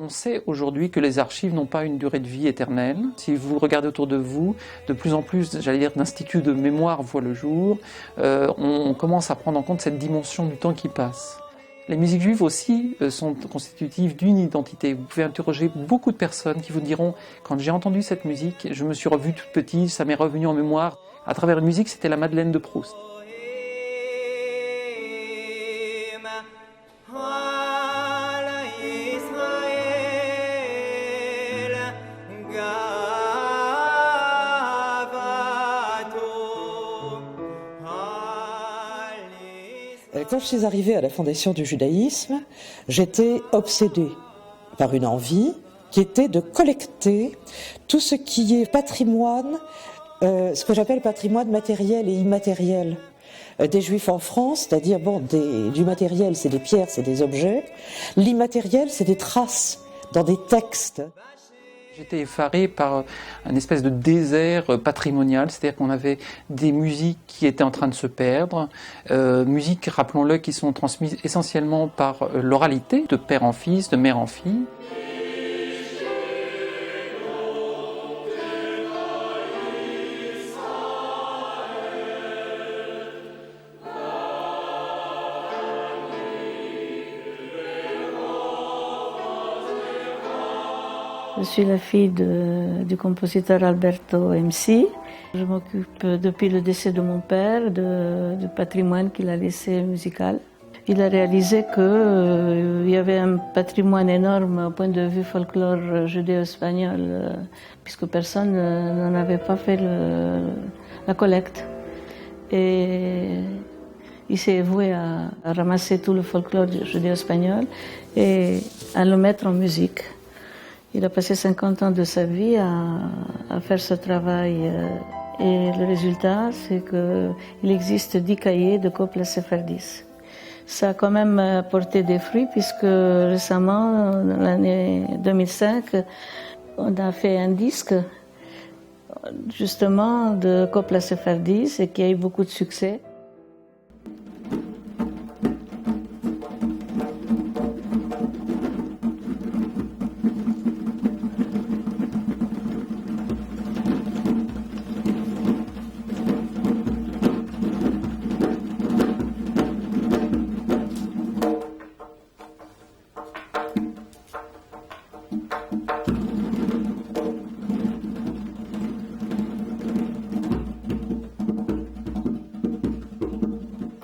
On sait aujourd'hui que les archives n'ont pas une durée de vie éternelle. Si vous regardez autour de vous, de plus en plus, j'allais dire, d'instituts de mémoire voient le jour. On commence à prendre en compte cette dimension du temps qui passe. Les musiques juives aussi sont constitutives d'une identité. Vous pouvez interroger beaucoup de personnes qui vous diront « Quand j'ai entendu cette musique, je me suis revu toute petite, ça m'est revenu en mémoire. À travers une musique, c'était la Madeleine de Proust. » Quand je suis arrivée à la fondation du judaïsme, j'étais obsédée par une envie qui était de collecter tout ce qui est patrimoine, ce que j'appelle patrimoine matériel et immatériel des Juifs en France, c'est-à-dire du matériel, c'est des pierres, c'est des objets, l'immatériel, c'est des traces dans des textes. J'étais effaré par un espèce de désert patrimonial, c'est-à-dire qu'on avait des musiques qui étaient en train de se perdre, musiques, rappelons-le, qui sont transmises essentiellement par l'oralité, de père en fils, de mère en fille. Je suis la fille du compositeur Alberto MC. Je m'occupe depuis le décès de mon père du patrimoine qu'il a laissé musical. Il a réalisé qu'il y avait un patrimoine énorme au point de vue folklore judéo-espagnol, puisque personne n'en avait pas fait la collecte. Et il s'est voué à ramasser tout le folklore judéo-espagnol et à le mettre en musique. Il a passé 50 ans de sa vie à faire ce travail et le résultat, c'est qu'il existe 10 cahiers de coplas séphardis. Ça a quand même porté des fruits puisque récemment, l'année 2005, on a fait un disque justement de coplas séphardis et qui a eu beaucoup de succès.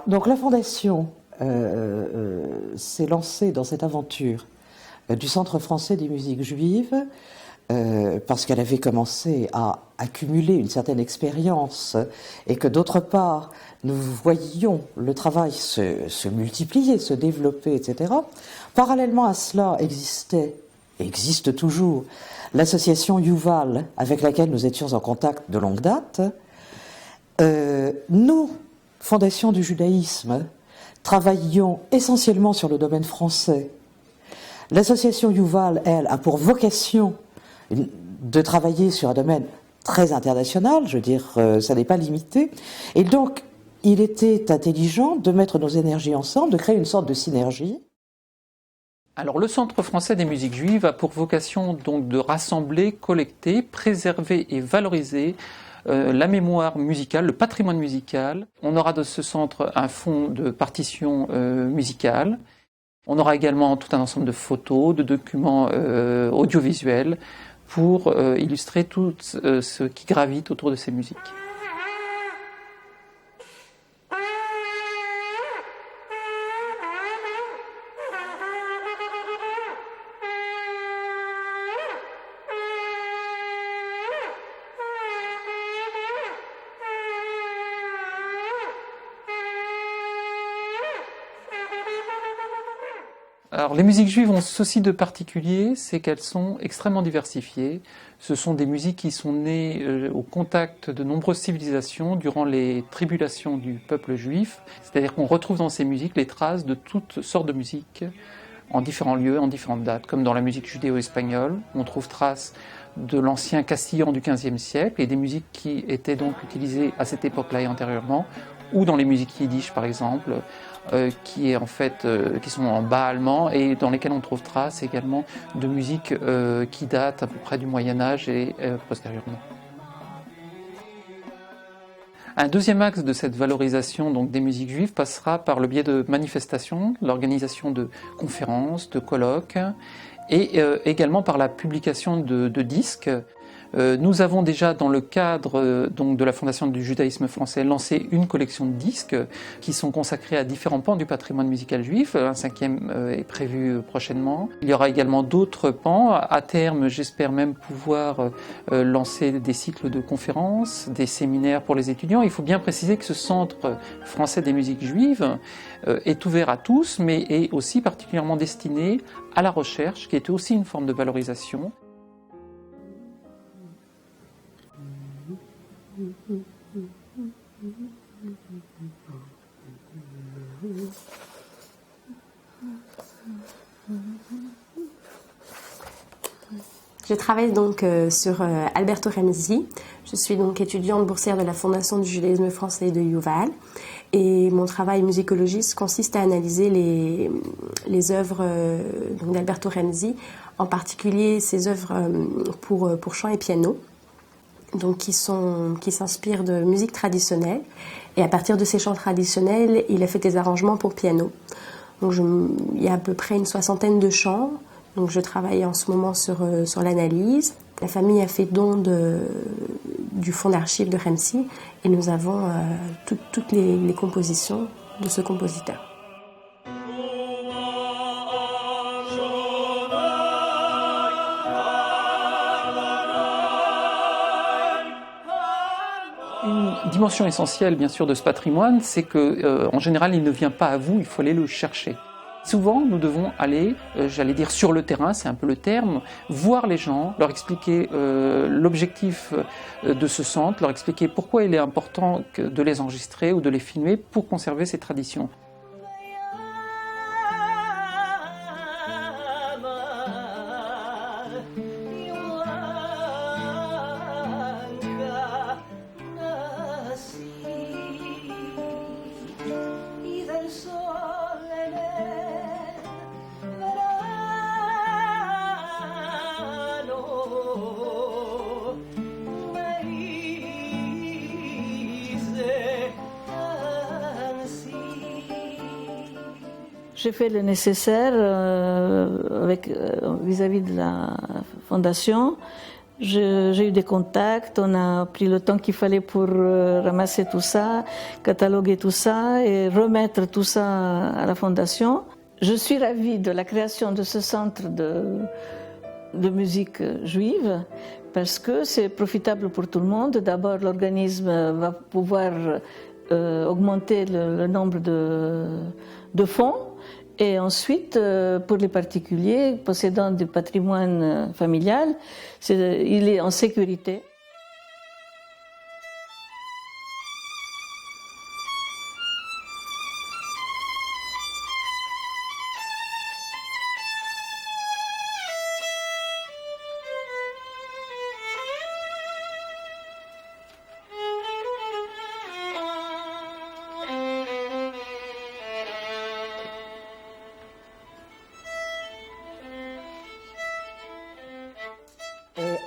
Donc la Fondation s'est lancée dans cette aventure du Centre français des musiques juives parce qu'elle avait commencé à accumuler une certaine expérience et que d'autre part nous voyions le travail se multiplier, se développer, etc. Parallèlement à cela existe toujours l'association Yuval avec laquelle nous étions en contact de longue date. Nous, Fondation du judaïsme, travaillions essentiellement sur le domaine français. L'association Yuval, elle, a pour vocation de travailler sur un domaine très international, je veux dire, ça n'est pas limité. Et donc, il était intelligent de mettre nos énergies ensemble, de créer une sorte de synergie. Alors, le Centre français des musiques juives a pour vocation donc de rassembler, collecter, préserver et valoriser la mémoire musicale, le patrimoine musical. On aura de ce centre un fonds de partitions musicales. On aura également tout un ensemble de photos, de documents audiovisuels pour illustrer tout ce qui gravite autour de ces musiques. Alors, les musiques juives ont ceci de particulier, c'est qu'elles sont extrêmement diversifiées. Ce sont des musiques qui sont nées au contact de nombreuses civilisations durant les tribulations du peuple juif. C'est-à-dire qu'on retrouve dans ces musiques les traces de toutes sortes de musiques en différents lieux, en différentes dates, comme dans la musique judéo-espagnole. On trouve trace de l'ancien castillan du XVe siècle et des musiques qui étaient donc utilisées à cette époque-là et antérieurement ou dans les musiques yiddish par exemple, qui sont en bas allemand et dans lesquelles on trouve trace également de musique qui date à peu près du Moyen-Âge et postérieurement. Un deuxième axe de cette valorisation donc, des musiques juives passera par le biais de manifestations, l'organisation de conférences, de colloques et également par la publication de disques. Nous avons déjà dans le cadre donc, de la Fondation du judaïsme français lancé une collection de disques qui sont consacrés à différents pans du patrimoine musical juif. Un cinquième est prévu prochainement. Il y aura également d'autres pans. À terme, j'espère même pouvoir lancer des cycles de conférences, des séminaires pour les étudiants. Il faut bien préciser que ce Centre français des musiques juives est ouvert à tous, mais est aussi particulièrement destiné à la recherche, qui est aussi une forme de valorisation. Je travaille donc sur Alberto Remzi. Je suis donc étudiante boursière de la Fondation du judaïsme français de Yuval. Et mon travail musicologiste consiste à analyser les œuvres d'Alberto Remzi, en particulier ses œuvres pour chant et piano, donc qui s'inspirent de musique traditionnelle. Et à partir de ces chants traditionnels, il a fait des arrangements pour piano. Donc il y a à peu près une soixantaine de chants. Donc je travaille en ce moment sur l'analyse. La famille a fait don du fonds d'archives de Remzi et nous avons toutes les compositions de ce compositeur. Une dimension essentielle, bien sûr, de ce patrimoine, c'est que, en général, il ne vient pas à vous, il faut aller le chercher. Souvent, nous devons aller, j'allais dire sur le terrain, c'est un peu le terme, voir les gens, leur expliquer l'objectif de ce centre, leur expliquer pourquoi il est important de les enregistrer ou de les filmer pour conserver ces traditions. J'ai fait le nécessaire vis-à-vis de la fondation. J'ai eu des contacts, on a pris le temps qu'il fallait pour ramasser tout ça, cataloguer tout ça et remettre tout ça à la fondation. Je suis ravie de la création de ce centre de musique juive parce que c'est profitable pour tout le monde. D'abord, l'organisme va pouvoir augmenter le nombre de fonds. Et ensuite, pour les particuliers possédant du patrimoine familial, il est en sécurité.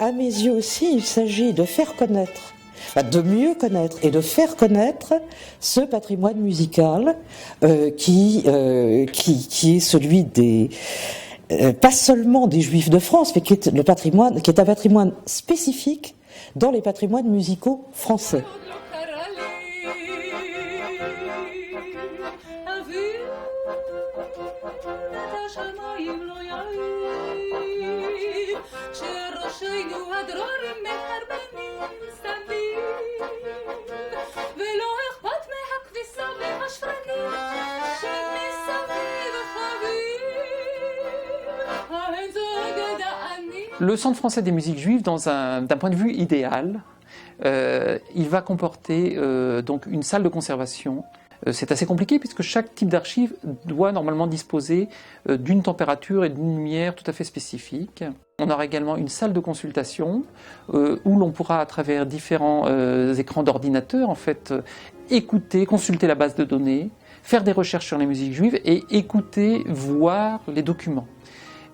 À mes yeux aussi, il s'agit de faire connaître, de mieux connaître et de faire connaître ce patrimoine musical qui est celui des pas seulement des Juifs de France, mais qui est un patrimoine spécifique dans les patrimoines musicaux français. Le Centre français des musiques juives, d'un point de vue idéal, il va comporter donc une salle de conservation. C'est assez compliqué puisque chaque type d'archive doit normalement disposer d'une température et d'une lumière tout à fait spécifiques. On aura également une salle de consultation où l'on pourra, à travers différents écrans d'ordinateur, en fait, écouter, consulter la base de données, faire des recherches sur les musiques juives et écouter, voir les documents.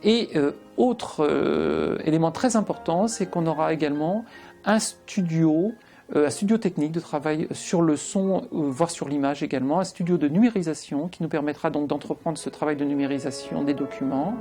Et autre élément très important, c'est qu'on aura également un studio technique de travail sur le son, voire sur l'image également, un studio de numérisation qui nous permettra donc d'entreprendre ce travail de numérisation des documents.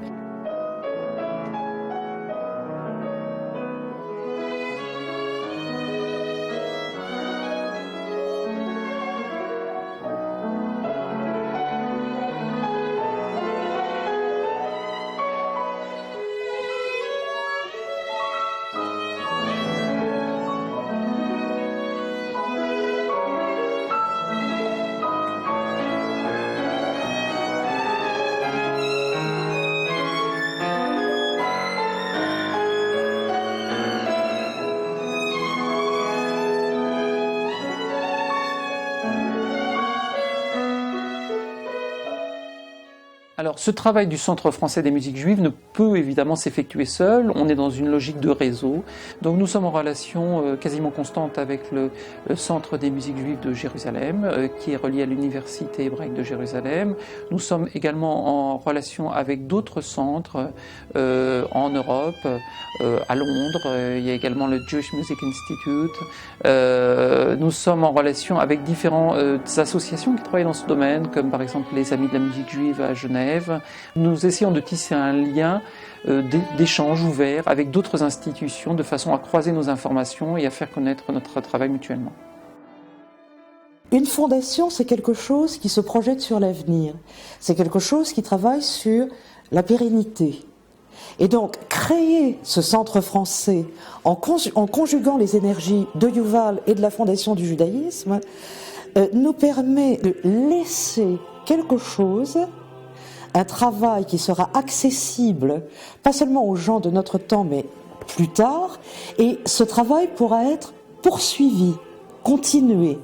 Alors, ce travail du Centre français des musiques juives ne peut évidemment s'effectuer seul, on est dans une logique de réseau, donc nous sommes en relation quasiment constante avec le Centre des musiques juives de Jérusalem, qui est relié à l'Université hébraïque de Jérusalem. Nous sommes également en relation avec d'autres centres en Europe, à Londres, il y a également le Jewish Music Institute. Nous sommes en relation avec différentes associations qui travaillent dans ce domaine, comme par exemple les Amis de la musique juive à Genève. Nous essayons de tisser un lien d'échange ouvert avec d'autres institutions de façon à croiser nos informations et à faire connaître notre travail mutuellement. Une fondation, c'est quelque chose qui se projette sur l'avenir. C'est quelque chose qui travaille sur la pérennité. Et donc, créer ce centre français en conjuguant les énergies de Yuval et de la Fondation du judaïsme nous permet de laisser quelque chose, un travail qui sera accessible, pas seulement aux gens de notre temps, mais plus tard, et ce travail pourra être poursuivi, continué.